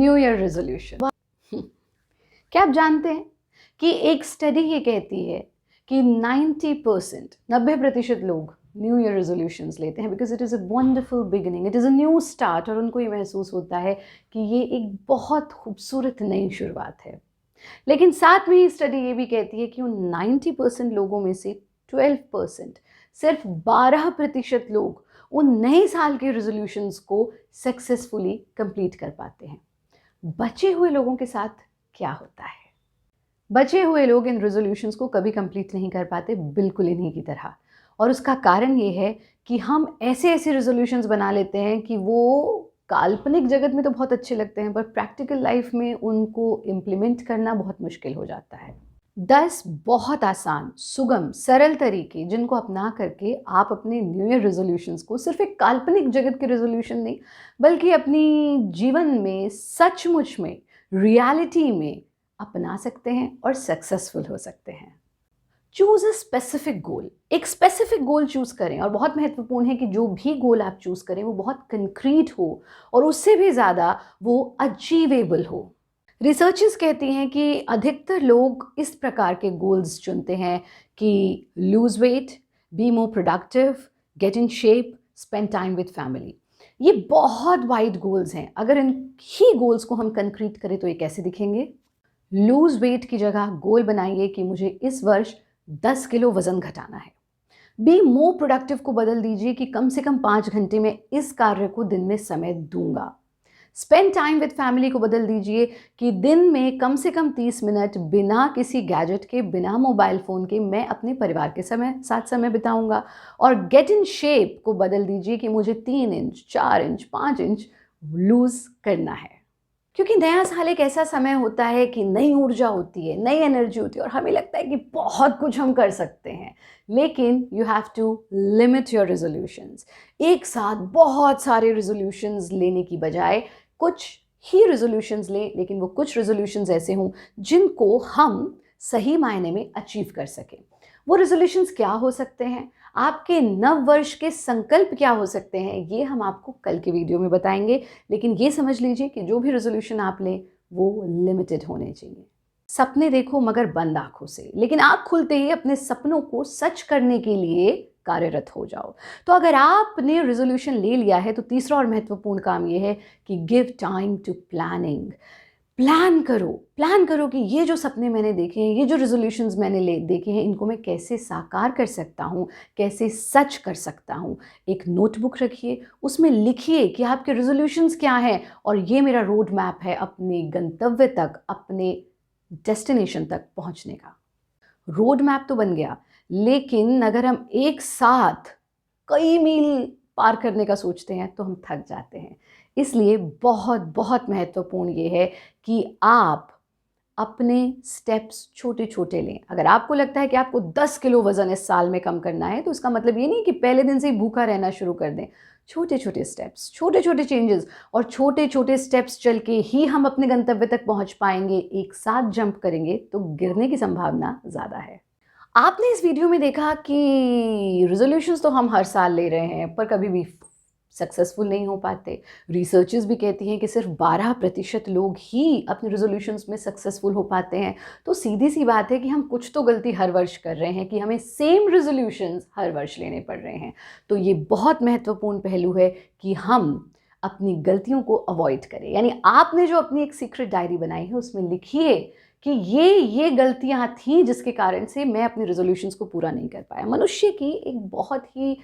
New year resolution. क्या आप जानते हैं कि एक स्टडी ये कहती है कि 90% लोग न्यू ईयर रेजोल्यूशंस लेते हैं because it is a wonderful beginning, it is a new start, और उनको ये महसूस होता है कि ये एक बहुत खूबसूरत नई शुरुआत है। लेकिन साथ में ही स्टडी ये भी कहती है कि उन 90% लोगों में से 12%, सिर्फ 12% लोग उन नए साल के रेजोल्यूशंस को सक्सेसफुली कंप्लीट कर पाते हैं। बचे हुए लोगों के साथ क्या होता है? बचे हुए लोग इन रेजोल्यूशंस को कभी कंप्लीट नहीं कर पाते, बिल्कुल इन्हीं की तरह। और उसका कारण ये है कि हम ऐसे ऐसे रेजोल्यूशंस बना लेते हैं कि वो काल्पनिक जगत में तो बहुत अच्छे लगते हैं, पर प्रैक्टिकल लाइफ में उनको इम्प्लीमेंट करना बहुत मुश्किल हो जाता है। 10 बहुत आसान, सुगम, सरल तरीके जिनको अपना करके आप अपने न्यू ईयर रेजोल्यूशंस को सिर्फ एक काल्पनिक जगत के रेजोल्यूशन नहीं, बल्कि अपनी जीवन में सचमुच में, रियलिटी में अपना सकते हैं और सक्सेसफुल हो सकते हैं। Choose a specific goal. एक स्पेसिफिक गोल चूज करें, और बहुत महत्वपूर्ण है कि जो भी गोल आप चूज करें वो बहुत कंक्रीट हो और उससे भी ज़्यादा वो अचीवेबल हो। रिसर्चर्स कहती हैं कि अधिकतर लोग इस प्रकार के गोल्स चुनते हैं कि lose weight, be more productive, get in shape, spend time with family. ये बहुत वाइड गोल्स हैं। अगर इन ही गोल्स को हम कंक्रीट करें तो ये कैसे दिखेंगे? लूज वेट की जगह गोल बनाइए कि मुझे इस वर्ष 10 किलो वजन घटाना है। बी मोर प्रोडक्टिव को बदल दीजिए कि कम से कम 5 घंटे में इस कार्य को दिन में समय दूंगा। स्पेंड टाइम विद फैमिली को बदल दीजिए कि दिन में कम से कम 30 मिनट बिना किसी गैजेट के, बिना मोबाइल फ़ोन के मैं अपने परिवार के साथ समय बिताऊंगा। और गेट इन शेप को बदल दीजिए कि मुझे 3 इंच, 4 इंच, 5 इंच लूज़ करना है। क्योंकि नया साल एक ऐसा समय होता है कि नई ऊर्जा होती है, नई एनर्जी होती है, और हमें लगता है कि बहुत कुछ हम कर सकते हैं। लेकिन you have to limit your resolutions. एक साथ बहुत सारे रेजोल्यूशंस लेने की बजाय कुछ ही रेजोल्यूशंस लें, लेकिन वो कुछ रेजोल्यूशंस ऐसे हों जिनको हम सही मायने में अचीव कर सकें। वो रेजोल्यूशंस क्या हो सकते हैं, आपके नव वर्ष के संकल्प क्या हो सकते हैं, ये हम आपको कल के वीडियो में बताएंगे। लेकिन ये समझ लीजिए कि जो भी रेजोल्यूशन आप लें वो लिमिटेड होने चाहिए। सपने देखो मगर बंद आंखों से, लेकिन आंख खुलते ही अपने सपनों को सच करने के लिए कार्यरत हो जाओ। तो अगर आपने रेजोल्यूशन ले लिया है तो तीसरा और महत्वपूर्ण काम ये है कि give time to planning. Plan करो कि ये जो सपने मैंने देखे हैं, ये जो रेजोल्यूशंस मैंने देखे हैं, इनको मैं कैसे साकार कर सकता हूँ, कैसे सच कर सकता हूँ। एक नोटबुक रखिए, उसमें लिखिए कि आपके रेजोल्यूशंस क्या हैं, और ये मेरा रोड मैप है अपने गंतव्य तक, अपने डेस्टिनेशन तक पहुँचने का। रोड मैप तो बन गया, लेकिन अगर हम एक साथ कई मील पार करने का सोचते हैं तो हम थक जाते हैं। इसलिए बहुत बहुत महत्वपूर्ण ये है कि आप अपने स्टेप्स छोटे छोटे लें। अगर आपको लगता है कि आपको 10 किलो वज़न इस साल में कम करना है, तो इसका मतलब ये नहीं कि पहले दिन से ही भूखा रहना शुरू कर दें। छोटे छोटे स्टेप्स, छोटे छोटे चेंजेस, और छोटे छोटे स्टेप्स चल के ही हम अपने गंतव्य तक पहुंच पाएंगे। एक साथ जंप करेंगे तो गिरने की संभावना ज़्यादा है। आपने इस वीडियो में देखा कि रेजोल्यूशंस तो हम हर साल ले रहे हैं, पर कभी भी सक्सेसफुल नहीं हो पाते। रिसर्चेस भी कहती हैं कि सिर्फ 12% लोग ही अपने रेजोल्यूशंस में सक्सेसफुल हो पाते हैं। तो सीधी सी बात है कि हम कुछ तो गलती हर वर्ष कर रहे हैं कि हमें सेम रेजोल्यूशंस हर वर्ष लेने पड़ रहे हैं। तो ये बहुत महत्वपूर्ण पहलू है कि हम अपनी गलतियों को अवॉइड करें। यानी आपने जो अपनी एक सीक्रेट डायरी बनाई है उसमें लिखिए कि ये गलतियां थीं जिसके कारण से मैं अपने रेजोल्यूशंस को पूरा नहीं कर पाया। मनुष्य की एक बहुत ही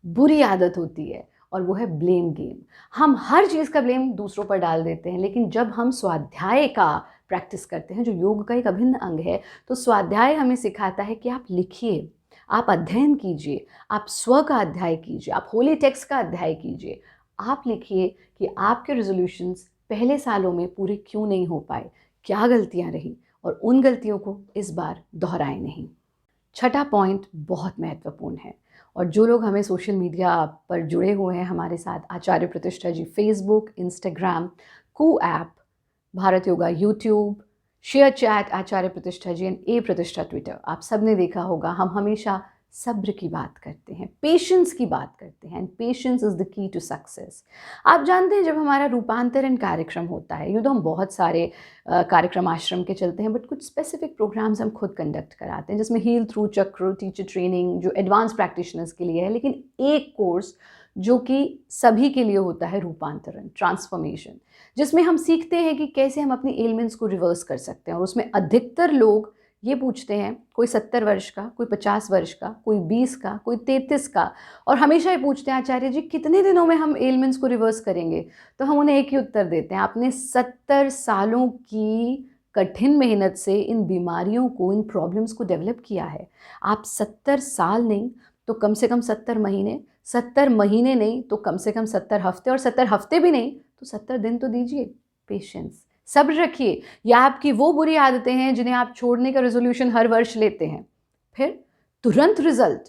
बुरी आदत होती है, और वो है ब्लेम गेम। हम हर चीज़ का ब्लेम दूसरों पर डाल देते हैं। लेकिन जब हम स्वाध्याय का प्रैक्टिस करते हैं, जो योग का एक अभिन्न अंग है, तो स्वाध्याय हमें सिखाता है कि आप लिखिए, आप अध्ययन कीजिए, आप स्व का अध्याय कीजिए, आप होली टेक्स्ट का अध्याय कीजिए। आप लिखिए कि आपके रेजोल्यूशंस पहले सालों में पूरे क्यों नहीं हो पाए, क्या गलतियां रही, और उन गलतियों को इस बार दोहराएं नहीं। छठा पॉइंट बहुत महत्वपूर्ण है, और जो लोग हमें सोशल मीडिया पर जुड़े हुए हैं हमारे साथ, Acharya Pratishtha ji Facebook, Instagram, Koo app, Bharat yoga YouTube, share chat Acharya Pratishtha ji, and ए प्रतिष्ठा ट्विटर, आप सब ने देखा होगा हम हमेशा सब्र की बात करते हैं, पेशेंस की बात करते हैं, and patience is the key to success. आप जानते हैं जब हमारा रूपांतरण कार्यक्रम होता है, यूँ तो हम बहुत सारे कार्यक्रम आश्रम के चलते हैं, बट कुछ स्पेसिफिक प्रोग्राम्स हम खुद कंडक्ट कराते हैं, जिसमें हील थ्रू चक्र, टीचर ट्रेनिंग जो एडवांस प्रैक्टिशनर्स के लिए है, लेकिन एक कोर्स जो कि सभी के लिए होता है, रूपांतरण, ट्रांसफॉर्मेशन, जिसमें हम सीखते हैं कि कैसे हम अपनी एलिमेंट्स को रिवर्स कर सकते हैं। और उसमें अधिकतर लोग ये पूछते हैं, कोई 70 वर्ष का, कोई 50 वर्ष का, कोई 20 का, कोई 33 का, और हमेशा ये पूछते हैं, आचार्य जी कितने दिनों में हम एलिमेंट्स को रिवर्स करेंगे? तो हम उन्हें एक ही उत्तर देते हैं, आपने 70 सालों की कठिन मेहनत से इन बीमारियों को, इन प्रॉब्लम्स को डेवलप किया है। आप 70 साल नहीं तो कम से कम 70 महीने, 70 महीने नहीं तो कम से कम 70 हफ्ते, और 70 हफ्ते भी नहीं तो 70 दिन तो दीजिए। पेशेंस, सब्र रखिए। या आपकी वो बुरी आदतें हैं जिन्हें आप छोड़ने का रेजोल्यूशन हर वर्ष लेते हैं, फिर तुरंत रिजल्ट,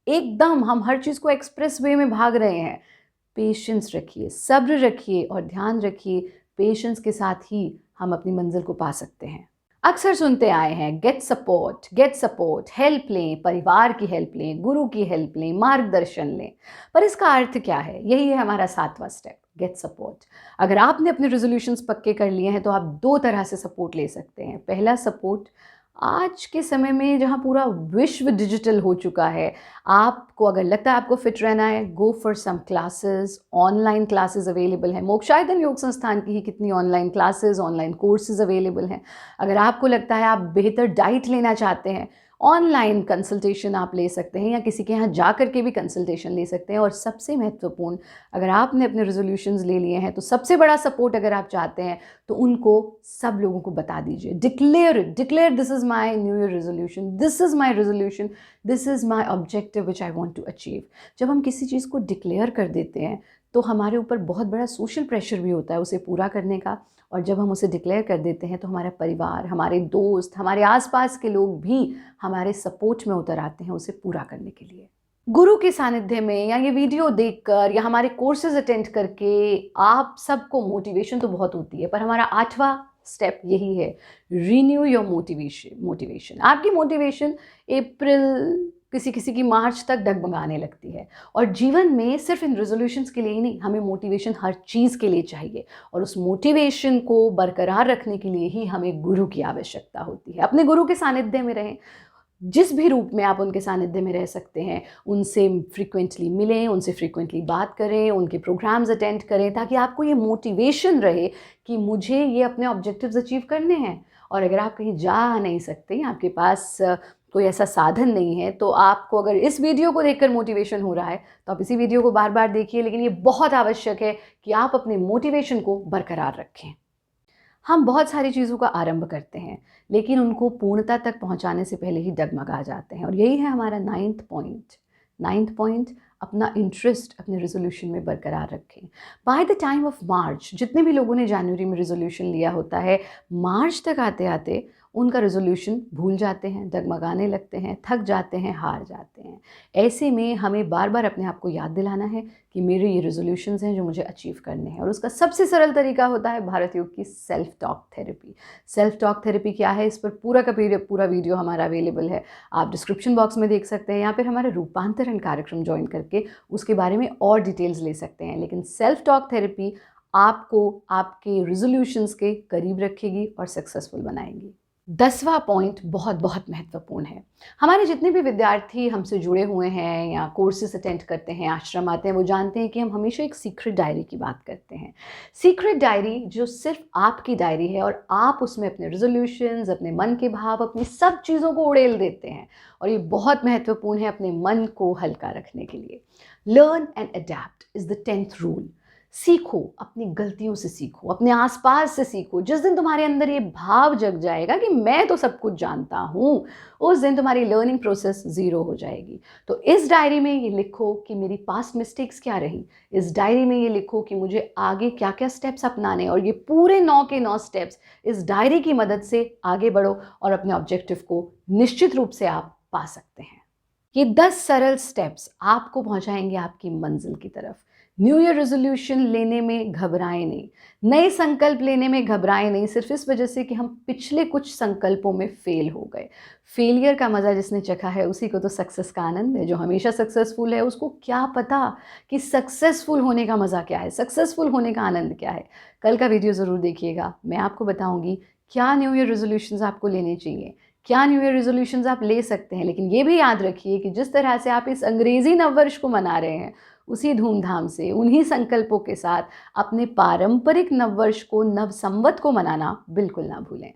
एकदम हम हर चीज़ को एक्सप्रेस वे में भाग रहे हैं। पेशेंस रखिए, सब्र रखिए, और ध्यान रखिए पेशेंस के साथ ही हम अपनी मंजिल को पा सकते हैं। अक्सर सुनते आए हैं, गेट सपोर्ट, हेल्प लें, परिवार की हेल्प लें, गुरु की हेल्प लें, मार्गदर्शन लें। पर इसका अर्थ क्या है? यही है हमारा 7वां स्टेप, गेट सपोर्ट। अगर आपने अपने रेजोल्यूशंस पक्के कर लिए हैं तो आप 2 तरह से सपोर्ट ले सकते हैं। पहला सपोर्ट, आज के समय में जहाँ पूरा विश्व डिजिटल हो चुका है, आपको अगर लगता है आपको फिट रहना है, go for some classes, online classes available हैं। मोक्षायतन योग संस्थान की ही कितनी online classes, online courses available हैं। अगर आपको लगता है आप बेहतर डाइट लेना चाहते हैं, ऑनलाइन कंसल्टेशन आप ले सकते हैं, या किसी के यहाँ जा कर के भी कंसल्टेशन ले सकते हैं। और सबसे महत्वपूर्ण, अगर आपने अपने रेजोल्यूशंस ले लिए हैं तो सबसे बड़ा सपोर्ट अगर आप चाहते हैं तो उनको सब लोगों को बता दीजिए। Declare this is my new year resolution, this is my resolution, this is my objective which I want to achieve. जब हम किसी चीज़ को डिक्लेयर कर देते हैं तो हमारे ऊपर बहुत बड़ा सोशल प्रेशर भी होता है उसे पूरा करने का। और जब हम उसे डिक्लेयर कर देते हैं तो हमारा परिवार, हमारे दोस्त, हमारे आसपास के लोग भी हमारे सपोर्ट में उतर आते हैं उसे पूरा करने के लिए। गुरु के सानिध्य में, या ये वीडियो देखकर, या हमारे कोर्सेज अटेंड करके आप सबको मोटिवेशन तो बहुत होती है, पर हमारा 8वां स्टेप यही है, रीन्यू योर मोटिवेशन। आपकी मोटिवेशन अप्रैल, किसी किसी की मार्च तक डगमगाने लगती है। और जीवन में सिर्फ इन रेजोल्यूशंस के लिए ही नहीं, हमें मोटिवेशन हर चीज़ के लिए चाहिए। और उस मोटिवेशन को बरकरार रखने के लिए ही हमें गुरु की आवश्यकता होती है। अपने गुरु के सानिध्य में रहें, जिस भी रूप में आप उनके सानिध्य में रह सकते हैं, उनसे फ्रीक्वेंटली मिलें, उनसे फ्रीक्वेंटली बात करें, उनके प्रोग्राम्स अटेंड करें, ताकि आपको ये मोटिवेशन रहे कि मुझे ये अपने ऑब्जेक्टिव्स अचीव करने हैं। और अगर आप कहीं जा नहीं सकते, आपके पास कोई ऐसा साधन नहीं है, तो आपको अगर इस वीडियो को देखकर मोटिवेशन हो रहा है तो आप इसी वीडियो को बार बार देखिए। लेकिन ये बहुत आवश्यक है कि आप अपने मोटिवेशन को बरकरार रखें। हम बहुत सारी चीज़ों का आरंभ करते हैं, लेकिन उनको पूर्णता तक पहुंचाने से पहले ही डगमगा जाते हैं। और यही है हमारा 9th पॉइंट, अपना इंटरेस्ट अपने रेजोल्यूशन में बरकरार रखें। By the time of March, जितने भी लोगों ने जनवरी में रेजोल्यूशन लिया होता है, मार्च तक आते आते उनका रेजोल्यूशन भूल जाते हैं, डगमगाने लगते हैं, थक जाते हैं, हार जाते हैं। ऐसे में हमें बार बार अपने आप को याद दिलाना है कि मेरे ये रेजोल्यूशंस हैं जो मुझे अचीव करने हैं। और उसका सबसे सरल तरीका होता है भारत योग की self talk therapy. Self talk therapy क्या है, इस पर पूरा का पूरा वीडियो हमारा अवेलेबल है, आप डिस्क्रिप्शन बॉक्स में देख सकते हैं, या फिर हमारे रूपांतरण कार्यक्रम ज्वाइन करके उसके बारे में और डिटेल्स ले सकते हैं। लेकिन सेल्फ टॉक थेरेपी आपको आपके रेजोल्यूशंस के करीब रखेगी और सक्सेसफुल बनाएगी। 10वां पॉइंट बहुत बहुत महत्वपूर्ण है। हमारे जितने भी विद्यार्थी हमसे जुड़े हुए हैं या कोर्सेज अटेंड करते हैं, आश्रम आते हैं, वो जानते हैं कि हम हमेशा एक सीक्रेट डायरी की बात करते हैं। सीक्रेट डायरी जो सिर्फ आपकी डायरी है, और आप उसमें अपने रेजोल्यूशंस, अपने मन के भाव, अपनी सब चीज़ों को उड़ेल देते हैं। और ये बहुत महत्वपूर्ण है अपने मन को हल्का रखने के लिए। Learn and adapt is the 10th rule. सीखो, अपनी गलतियों से सीखो, अपने आसपास से सीखो। जिस दिन तुम्हारे अंदर ये भाव जग जाएगा कि मैं तो सब कुछ जानता हूँ, उस दिन तुम्हारी लर्निंग प्रोसेस ज़ीरो हो जाएगी। तो इस डायरी में ये लिखो कि मेरी पास्ट मिस्टेक्स क्या रही। इस डायरी में ये लिखो कि मुझे आगे क्या क्या स्टेप्स अपनाने, और ये पूरे 9 के 9 स्टेप्स इस डायरी की मदद से आगे बढ़ो और अपने ऑब्जेक्टिव को निश्चित रूप से आप पा सकते हैं। ये 10 सरल स्टेप्स आपको पहुंचाएंगे आपकी मंजिल की तरफ। न्यू ईयर रेजोल्यूशन लेने में घबराएं नहीं, नए संकल्प लेने में घबराएं नहीं, सिर्फ इस वजह से कि हम पिछले कुछ संकल्पों में फेल हो गए। फेलियर का मज़ा जिसने चखा है उसी को तो सक्सेस का आनंद है। जो हमेशा सक्सेसफुल है उसको क्या पता कि सक्सेसफुल होने का मज़ा क्या है, सक्सेसफुल होने का आनंद क्या है। कल का वीडियो ज़रूर देखिएगा, मैं आपको बताऊँगी क्या न्यू ईयर रेजोल्यूशंस आपको लेने चाहिए, क्या न्यू ईयर रेजोल्यूशंस आप ले सकते हैं। लेकिन ये भी याद रखिए कि जिस तरह से आप इस अंग्रेज़ी नववर्ष को मना रहे हैं, उसी धूमधाम से, उन्हीं संकल्पों के साथ अपने पारंपरिक नववर्ष को, नव संवत को मनाना बिल्कुल ना भूलें।